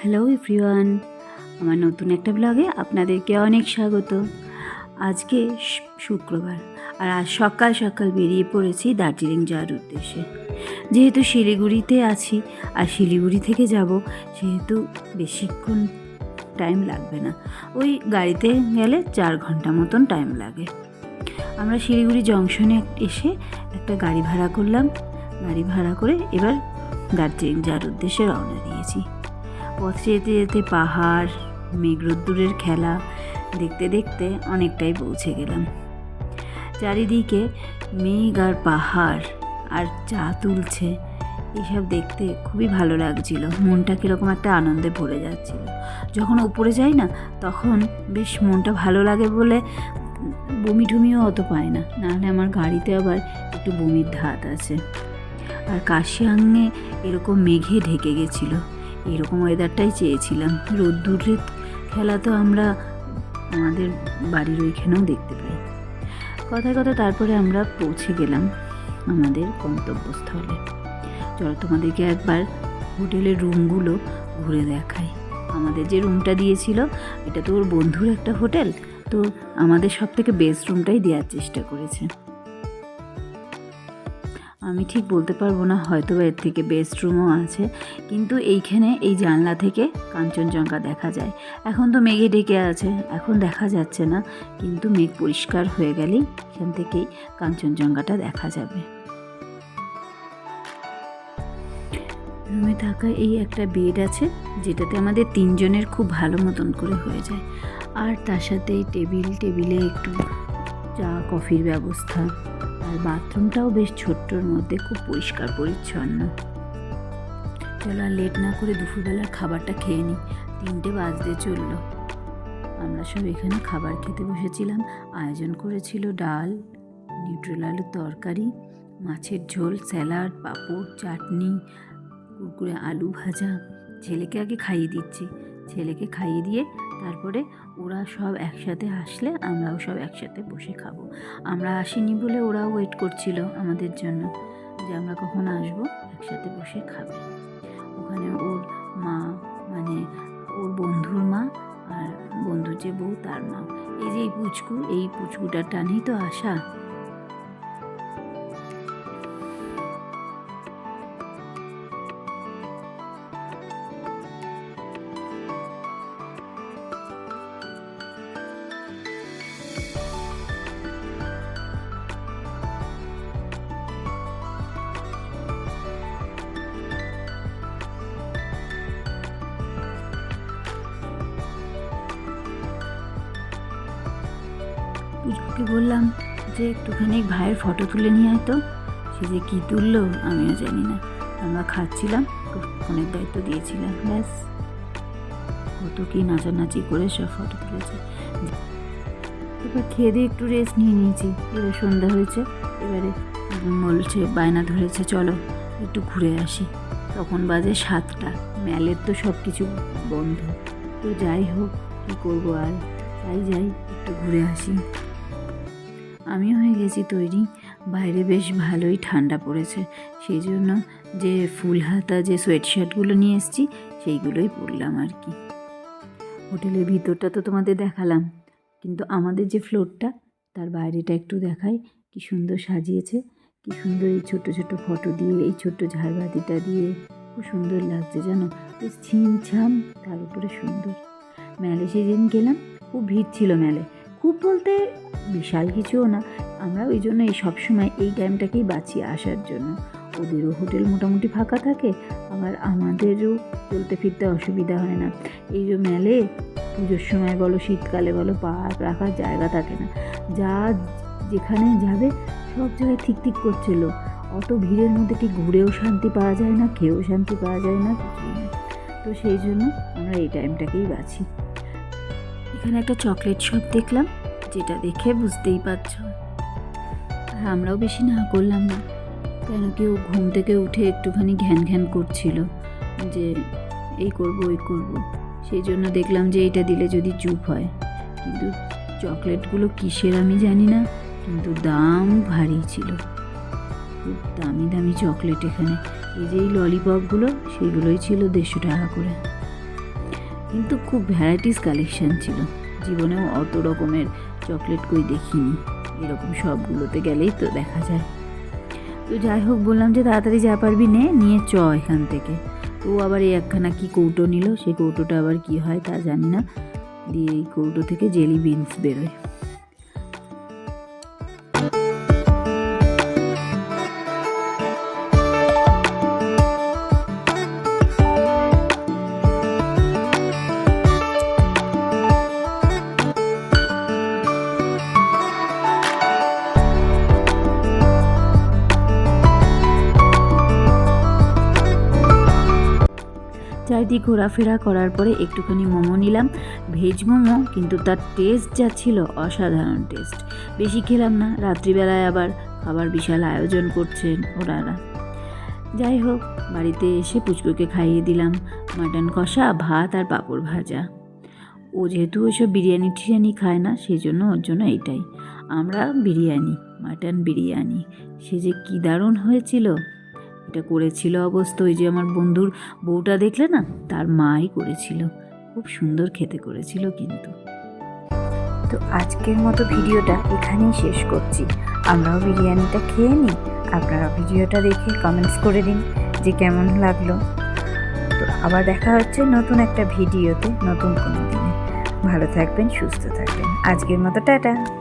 Hello everyone, আমার নতুন একটা ব্লগে আপনাদেরকে অনেক স্বাগত। আজকে শুক্রবার, আর আজ সকাল সকাল বেরিয়ে পড়েছি দার্জিলিং যাওয়ার উদ্দেশ্যে। যেহেতু শিলিগুড়িতে আছি আর শিলিগুড়ি থেকে যাব, সেহেতু বেশিক্ষণ টাইম লাগবে না। ওই গাড়িতে গেলে 4 ঘন্টা মতন টাইম লাগে। আমরা শিলিগুড়ি জংশনে এসে একটা গাড়ি ভাড়া করলাম। গাড়ি ভাড়া করে এবার দার্জিলিং যাওয়ার উদ্দেশ্যে রওনা দিয়েছি। পথে যেতে যেতে পাহাড়, মেঘরোদ্দুরের খেলা দেখতে দেখতে অনেকটাই পৌঁছে গেলাম। চারিদিকে মেঘ আর পাহাড় আর চা তুলছে, এইসব দেখতে খুবই ভালো লাগছিল। মনটা কীরকম একটা আনন্দে ভরে যাচ্ছিল। যখন উপরে যাই না, তখন বেশ মনটা ভালো লাগে বলে বমি টুমিও অত পায় না, নাহলে আমার গাড়িতে আবার একটু বমির ধাত আছে। আর কাশিয়াঙ্গে এরকম মেঘে ঢেকে গেছিলো। এরকম ওয়েদারটাই চেয়েছিলাম। রোদ্দুরের খেলা তো আমরা আমাদের বাড়ির ওইখানেও দেখতে পাই। কথায় কথা তারপরে আমরা পৌঁছে গেলাম আমাদের গন্তব্যস্থলে। চলো তোমাদেরকে একবার হোটেলের রুমগুলো ঘুরে দেখাই। আমাদের যে রুমটা দিয়েছিল, এটা তো ওর বন্ধুর একটা হোটেল, তো আমাদের সব থেকে বেস্ট রুমটাই দেওয়ার চেষ্টা করেছে। আমি ঠিক বলতে পারবো না, হয়তো এর থেকে বেস্ট রুমও আছে, কিন্তু এইখানে এই জানলা থেকে কাঞ্চনজঙ্ঘা দেখা যায়। এখন তো মেঘে ঢেকে আছে, এখন দেখা যাচ্ছে না, কিন্তু মেঘ পরিষ্কার হয়ে গেলেই এখান থেকেই কাঞ্চনজঙ্ঘাটা দেখা যাবে। রুমে থাকা এই একটা বেড আছে, যেটাতে আমাদের 3 জনের খুব ভালো মতন করে হয়ে যায়। আর তার সাথে টেবিলে একটু চা কফির ব্যবস্থা। আর বাথরুমটাও বেশ ছোট্টর মধ্যে, খুব পরিষ্কার পরিচ্ছন্ন। চলো আর লেট না করে দুপুরবেলার খাবারটা খেয়ে নিই। 3টে বাজতে চললো। আমরা সব এখানে খাবার খেতে বসেছিলাম। আয়োজন করেছিল ডাল, নিউট্রেল আলুর তরকারি, মাছের ঝোল, স্যালাড, পাঁপড়, চাটনি, কুরকুরে আলু ভাজা। ছেলেকে আগে খাইয়ে দিচ্ছি। ছেলেকে খাইয়ে দিয়ে তারপরে ওরা সব একসাথে আসলে আমরাও সব একসাথে বসে খাবো। আমরা আসিনি বলে ওরাও ওয়েট করছিল আমাদের জন্য, যে আমরা কখন আসবো, একসাথে বসে খাবে। ওখানে ওর মা, মানে ওর বন্ধুর মা, আর বন্ধুর যে বউ তার মা, এই যে এই পুচকুটার টানেই তো আসা। পুচকুকে বললাম যে একটুখানি ভাইয়ের ফটো তুলে নিয়ে আয় তো। সে যে কী তুললো আমিও জানি না। আমরা খাচ্ছিলাম, ফোনের দায়িত্ব দিয়েছিলাম, ব্যাস কত কি নাচানাচি করে সব ফটো তুলেছে। এবার খেয়ে দিয়ে একটু রেস্ট নিয়ে নিয়েছি। এবার সন্ধ্যা হয়েছে, এবারে বলছে, বায়না ধরেছে চলো একটু ঘুরে আসি। তখন বাজে 7টা। ম্যালের তো সব কিছু বন্ধ, তো যাই হোক, কী করবো আর, তাই যাই একটু ঘুরে আসি। আমি হয়ে গেছি তৈরি। বাইরে বেশ ভালোই ঠান্ডা পড়েছে, সেই জন্য যে ফুল হাতা যে সোয়েট শার্টগুলো নিয়ে এসেছি সেইগুলোই পরলাম আর কি। হোটেলের ভিতরটা তো তোমাদের দেখালাম, কিন্তু আমাদের যে ফ্লোরটা, তার বাইরেটা একটু দেখাই। কি সুন্দর সাজিয়েছে, কি সুন্দর এই ছোট ছোট ফটো দিয়ে, এই ছোট্ট ঝাড়বাতিটা দিয়ে খুব সুন্দর লাগছে জানো, বেশ ছিমছাম, তার উপরে সুন্দর। মেলে সেদিন গেলাম, খুব ভিড় ছিল মেলে। খুব বলতে বিশাল কিছুও না। আমরা ওই জন্য এই সবসময় এই টাইমটাকেই বাঁচি আসার জন্য। ওদেরও হোটেল মোটামুটি ফাঁকা থাকে, আবার আমাদেরও চলতে ফিরতে অসুবিধা হয় না। এই যে মেলে পুজোর সময় বলো, শীতকালে বলো, পা রাখার জায়গা থাকে না। যা যেখানে যাবে সব জায়গায় ঠিক ঠিক করছিল। অত ভিড়ের মধ্যে ঠিক ঘুরেও শান্তি পাওয়া যায় না, খেয়েও শান্তি পাওয়া যায় না, কিছুই না। তো সেই জন্য আমরা এই টাইমটাকেই বাঁচি। এখানে একটা চকলেট শপ দেখলাম, যেটা দেখে বুঝতেই পারছ। আর আমরাও বেশি না করলাম না, কেন কি ও ঘুম থেকে উঠে একটুখানি ঘ্যান ঘ্যান করছিল যে এই করব ওই করব। সেই জন্য দেখলাম যে এইটা দিলে যদি চুপ হয়। কিন্তু চকলেটগুলো কিসের আমি জানি না, কিন্তু দাম ভারী ছিল, খুব দামি দামি চকলেট এখানে। এই যে এই ললিপপগুলো, সেগুলোই ছিল 150 টাকা করে। কিন্তু খুব ভ্যারাইটিস কালেকশান ছিল। জীবনেও অত রকমের চকলেট কই দেখিনি, এরকম সবগুলোতে গেলেই তো দেখা যায়। তো যাই হোক, বললাম যে তাড়াতাড়ি যা পারবি নিয়ে এখান থেকে। তো আবার এই একখানা কি কৌটো নিল, সেই কৌটোটা আবার কি হয় তা জানি না। দিয়ে এই কৌটো থেকে জেলি বিনস বেরোয়। চারিদিক ঘোরাফেরা করার পরে একটুখানি মোমো নিলাম, ভেজ মোমো, কিন্তু তার টেস্ট যা ছিল অসাধারণ টেস্ট। বেশি খেলাম না, রাত্রিবেলায় আবার খাবার বিশাল আয়োজন করছেন ওনারা। যাই হোক, বাড়িতে এসে পুচকুকে খাইয়ে দিলাম মাটন কষা, ভাত আর পাঁপড় ভাজা। ও যেহেতু ওইসব বিরিয়ানি টিরিয়ানি খায় না, সেই জন্য ওর জন্য এইটাই। আমরা বিরিয়ানি, মাটন বিরিয়ানি, সে যে কী দারুণ হয়েছিল। এটা করেছিল অবশ্য ওই যে আমার বন্ধুর বউটা দেখলে না, তার মাই করেছিল। খুব সুন্দর খেতে করেছিল কিন্তু। তো আজকের মতো ভিডিওটা এখানেই শেষ করছি। আমরাও বিরিয়ানিটা খেয়ে নিই, আপনারা ভিডিওটা দেখে কমেন্টস করে দিন যে কেমন লাগলো। তো আবার দেখা হচ্ছে নতুন একটা ভিডিওতে, নতুন কোনো দিনে। ভালো থাকবেন, সুস্থ থাকবেন। আজকের মতো টাটা।